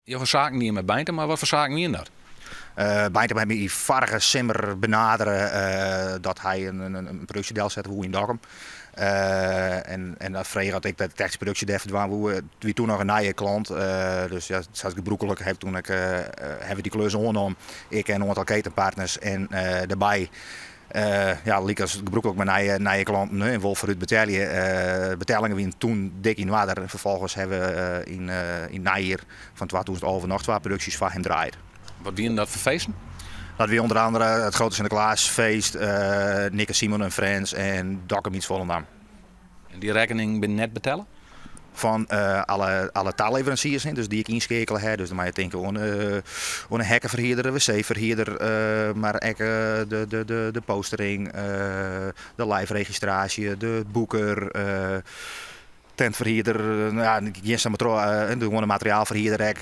Je voor zaken die je met Bijntem, maar wat voor zaken wie dat? Bijntem heeft die varige simmer benaderen dat hij een productiedeel zette hoe in Dokkum. En dat vreeg had ik dat de technische productie verdwaan. We toen nog een nieuwe klant. Dus ja, zoals gebroekelijk heb toen hebben we die klus ongenomen. Ik en een aantal ketenpartners en daarbij. Ja, liep als gebroekelijk met nieuwe klanten in Wolfruit betalen. Betalingen wie toen dik in waarde. Vervolgens hebben we in Nijer van 2011 nog 2 producties van hem draaien. Wat wie dat voor feesten? Dat we onder andere het grote Sinterklaasfeest, Nick en Simon en Friends en Dokkum iets Volendam. En die rekening ben net betalen? Van alle taalleveranciers, dus die ik inschakelen heb. Dus dan moet je denken aan een hekkenverhuurder, een wc-verhuurder, maar ook de postering, de live-registratie, de boeker, tentverhuurder, de materiaalverhuurder,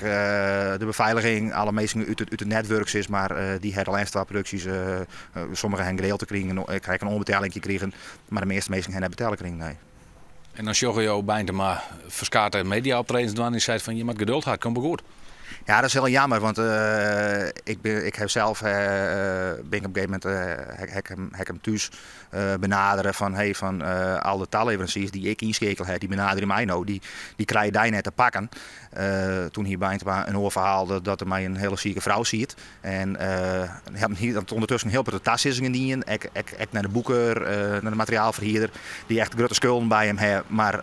de beveiliging, alle meesten uit het netwerk is, maar die hebben alleen 2 producties. Sommigen hebben gedeeld te krijgen, ik heb een onbetaling gekregen, maar de meeste mensen hebben betaling gekregen. Nee. En als je Bijntema verskaarte media optredens doen en zei van je moet geduld hebben, komt goed. Ja, dat is heel jammer, want ik heb zelf ben op een gegeven moment heb hem thuis benaderen van al de taalleveranciers die ik inschakel heb, die benaderen mij nou, die krijgen die net te pakken. Toen hier bij een oorverhaal dat er mij een hele zieke vrouw ziet. En hebben hier ondertussen heel veel tassissingen dienen. Ik naar de boeker, naar de materiaalverhuurder, die echt grote schulden bij hem hebben. Maar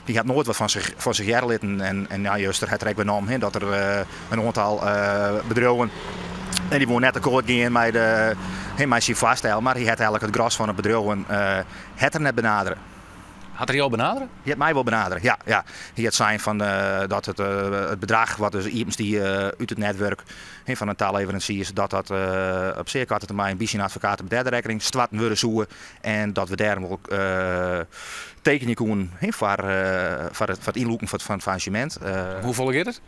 die had nooit wat van zich herlitten. En ja, juist er het benomen dat er een aantal bedrijven en die wonen net akkoord gaan met zijn vaststel, maar die had eigenlijk het gras van het bedrijf het er net benaderen. Had hij al benaderen? Die had mij wel benaderen, ja. Ja. Die had zijn van dat het bedrag wat dus iemand die uit het netwerk van een taalleveranciers dat op zeer korte termijn een beetje een advocaat op derde rekening stwatten willen zoeken en dat we daarom ook tekeningen kunnen voor het inloeken van het faillissement. Hoe volg je het?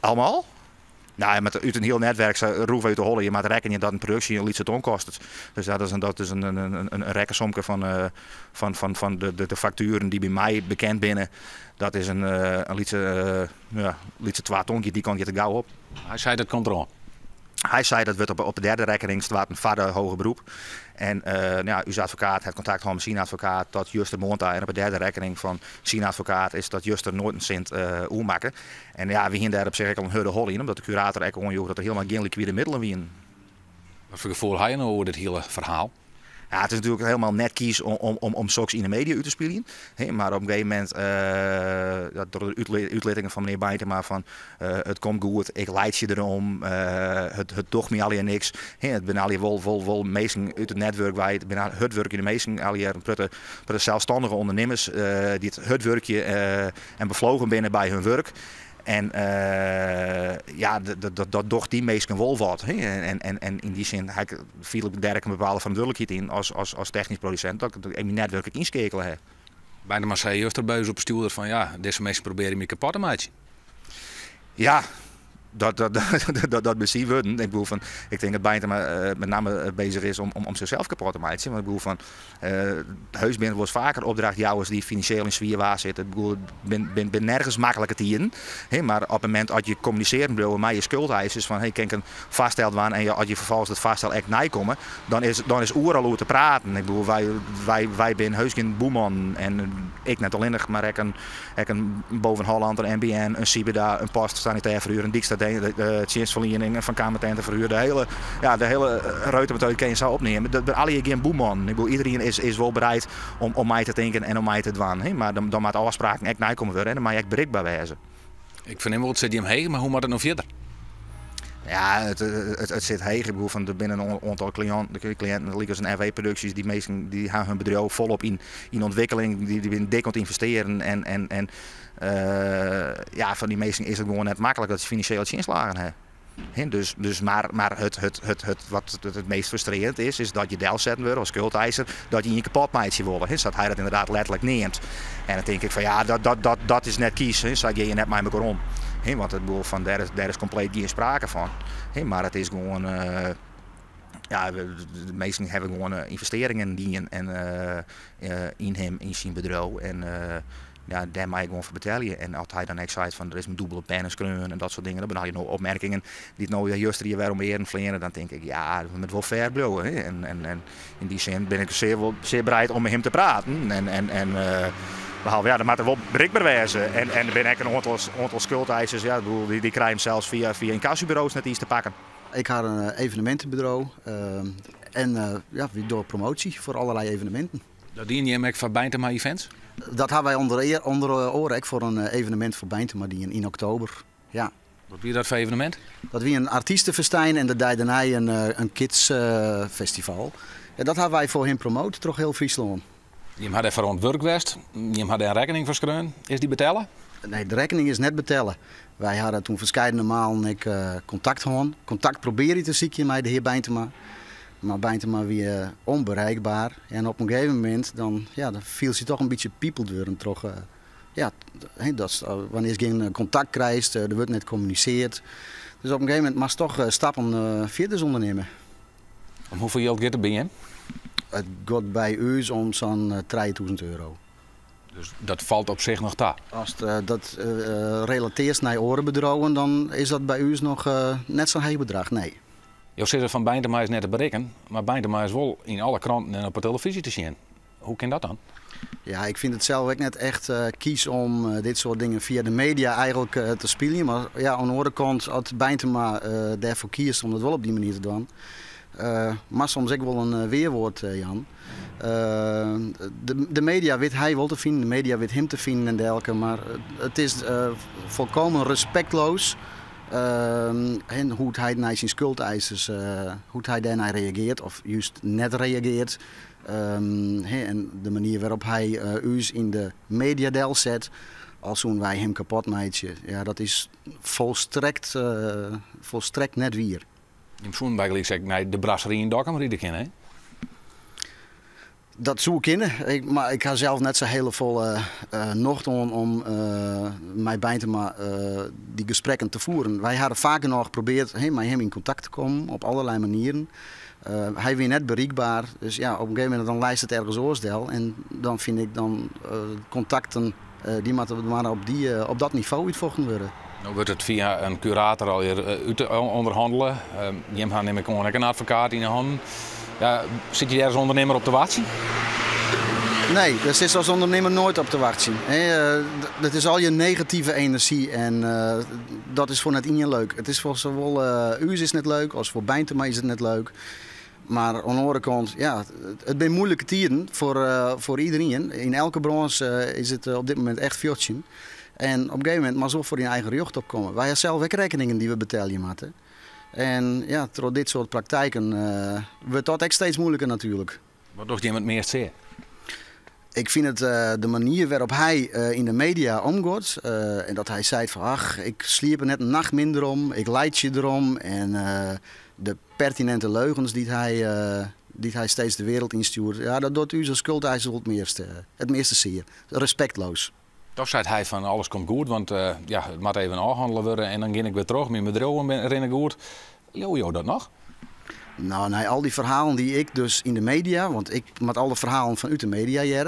Allemaal? Nou, uit een heel netwerk roepen uit te hollen. Je moet rekenen dat een productie een lietse ton kost. Dus dat is een rekkensomke van de facturen die bij mij bekend binnen. Dat is een lietse 2 tonkje, die kan je te gauw op. Hij zei dat komt eraan. Hij zei dat we op de derde rekening staat een vader hoger beroep. En uw advocaat heeft contact met zijn advocaat dat juist de monta. En op de derde rekening van zijn advocaat is dat juist er nooit een cent oermaken. En ja, we hier op zich al een hurde hol in, omdat de curator ook onjoeg dat er helemaal geen liquide middelen waren. Wat voor gevoel had je nou over dit hele verhaal? Ja, het is natuurlijk helemaal net kies om soks in de media uit te spelen. Maar op een gegeven moment, door de uitleidingen van meneer Bijntema van het komt goed, ik leid je erom, het toch me alleen niks. Het ben al vol mensen uit het netwerk, het werk in de meesten, al je zelfstandige ondernemers die het werkje en bevlogen binnen bij hun werk. En ja, dat doch die meesten wel wat. En in die zin viel ik daar een bepaalde verantwoordelijkheid in als technisch producent dat ik mijn netwerk inschakelen heb. Bijna maar zei juist erbij op bestuurder van ja, deze mensen proberen me kapot te maken. Ja. Dat bezien we. Ik denk dat Bijntema met name bezig is om zichzelf kapot te maken. Want ik bedoel van huisbinnen wordt vaker opdrachtjouwers die financieel in zwier waar zitten. Ik ben nergens makkelijker te in. Maar op het moment dat je communiceren wil met je schuldeisers van kan ik een vaststeld waan en als je vervolgens het vaststel echt nijkomen, dan is oer al te praten. Ik bedoel, wij zijn heus geen boeman en ik net alleen maar ik een boven Holland, een NBN, een Cibeda, een post sanitair verhuur, een Dijkstad de dienstverlening van kamertenten verhuur, de hele ruitenmetode kan je zo opnemen. Dat ben alle geen boeman. Ik bedoel, iedereen is wel bereid om mij te denken en om mij te doen. Maar dan moet alle afspraken echt nijkomen worden en dan moet je echt bereikbaar wezen. Ik vind hem wel, het zit hem heen, maar hoe moet het nog verder? Ja, het zit heeg. Ik bedoel, van binnen een aantal cliënten, als een RW-producties, die meesten die gaan hun bedrijf volop in ontwikkeling, die willen dik aan het investeren en ja, van die meesten is het gewoon net makkelijk dat ze financieel het inslagen hebben. Maar wat het meest frustrerend is dat je deel zetten wordt als schuldeiser, dat je kapot maakt worden. Dat hij dat inderdaad letterlijk neemt. En dan denk ik van ja, dat is net kies. Dat je net met elkaar om. Want het bedoel van daar is compleet geen sprake van. Maar het is gewoon ja, de meesten hebben gewoon investeringen in hem, in zijn bedrijf. En ja, daar mag je gewoon voor betalen. En als hij dan echt zei van er is een dubbele penniskreun en dat soort dingen, dan had je nog opmerkingen die het nou juist hier weer om weer vliegen. Dan denk ik, ja, dat moet wel fair blijven. En in die zin ben ik zeer bereid om met hem te praten. Behalve, ja, dat moet er wel bereikbaar wezen. En er ben ik een aantal schuldeisers, ja, die krijgen hem zelfs via incassobureaus net iets te pakken. Ik had een evenementenbureau en ja, we doen promotie voor allerlei evenementen. Dat dien je met van Bijntema Events? Dat hebben wij onder oren voor een evenement voor Bijntema in oktober. Ja. Wat wie dat voor evenement? Dat wie een artiestenfestijn en daarna een kidsfestival. Ja, dat hebben wij voor hem promoten, toch heel Friesland. Je had even rond werk geweest, je had een rekening verschreun. Is die betalen? Nee, de rekening is net betellen. Wij hadden toen verscheidene malen contact gehad. Contact probeerde te zoeken met de heer Bijntema. Maar Bijntema weer onbereikbaar. En op een gegeven moment dan viel ze toch een beetje piepeldeuren. Wanneer je geen contact krijgt, er wordt net communiceerd. Dus op een gegeven moment mag je toch stappen verder ondernemen. Om hoeveel geld gaat het bij je? Het gaat bij u om zo'n €3000. Dus dat valt op zich nog ta. Als dat relateert naar orenbedragen, dan is dat bij u nog net zo'n heel bedrag. Nee. Je zegt van Bijntema is net te bereiken, maar Bijntema is wel in alle kranten en op de televisie te zien. Hoe kan dat dan? Ja, ik vind het zelf ook net echt kies om dit soort dingen via de media eigenlijk te spelen. Maar ja, aan de andere kant, als Bijntema daarvoor kiest om dat wel op die manier te doen. Maar soms ook wel een weerwoord, Jan. De media weet hij wel te vinden, de media weet hem te vinden en dergelijke. Maar het is volkomen respectloos en hoe hij naar zijn schuldeisers, hoe hij daarna reageert of juist net reageert. En de manier waarop hij ons in de mediadel zet, als toen wij hem kapot maken, ja, dat is volstrekt net weer. Je moet eigenlijk zeggen, nee, de brasserie in Dokkum rieden kennen, hè? Dat zou ik kennen, maar ik ga zelf net zo heel veel nocht om met Bijntema die gesprekken te voeren. Wij hadden vaker nog geprobeerd met hem in contact te komen op allerlei manieren. Hij weer net bereikbaar, dus ja, op een gegeven moment dan lijst het ergens oorstel en dan vind ik dan contacten die moeten maar op dat niveau uitvochten worden. Nou wordt het via een curator al onderhandelen. Je hebt neem ik gewoon een advocaat in de hand. Ja, zit je daar als ondernemer op te wachten? Nee, dat is als ondernemer nooit op te wachten. Dat is al je negatieve energie en dat is voor net in je leuk. Het is voor zowel u is net leuk als voor Bijntema is het net leuk. Maar aan de andere kant, ja, het zijn moeilijke tijden voor iedereen. In elke branche is het op dit moment echt fjotje. En op een gegeven moment maar zo voor je eigen rug opkomen. Wij hebben zelf ook rekeningen die we betalen moeten. En ja, door dit soort praktijken wordt dat echt steeds moeilijker natuurlijk. Wat doet je met het meest zeer? Ik vind het de manier waarop hij in de media omgaat. En dat hij zei van ach, ik sliep er net een nacht minder om, ik leid je erom. En de pertinente leugens die hij steeds de wereld instuurt. Ja, dat doet u zijn schuldeiser het meeste zeer. Respectloos. Toch zei hij van alles komt goed, want ja, het moet even afhandelen worden en dan ging ik weer terug met mijn bedrijf en ren ik goed. Jo, dat nog? Nou, nee, al die verhalen die ik dus in de media, want ik met alle verhalen van uit de media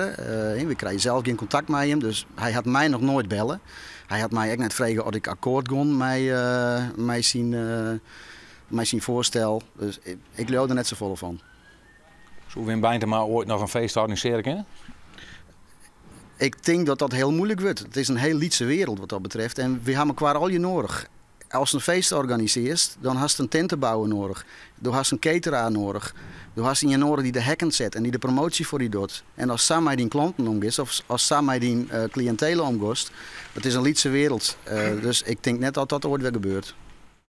we krijgen zelf geen contact met hem, dus hij had mij nog nooit bellen. Hij had mij ook net vragen of ik akkoord kon met zijn voorstel, dus ik leerde er net zo vol van. Zullen we in Bijntema ooit nog een feest organiseren kunnen? Ik denk dat dat heel moeilijk wordt. Het is een heel lietse wereld wat dat betreft. En we hebben elkaar al je nodig. Als je een feest organiseert, dan heb je een tentenbouwer nodig. Dan heb je een cateraar nodig. Dan heb je nodig die de hekken zet en die de promotie voor die doet. En als Sam met die klanten omgaat, of als Sam met die cliëntelen omgaat, het is een lietse wereld. Dus ik denk net dat dat ooit weer gebeurt.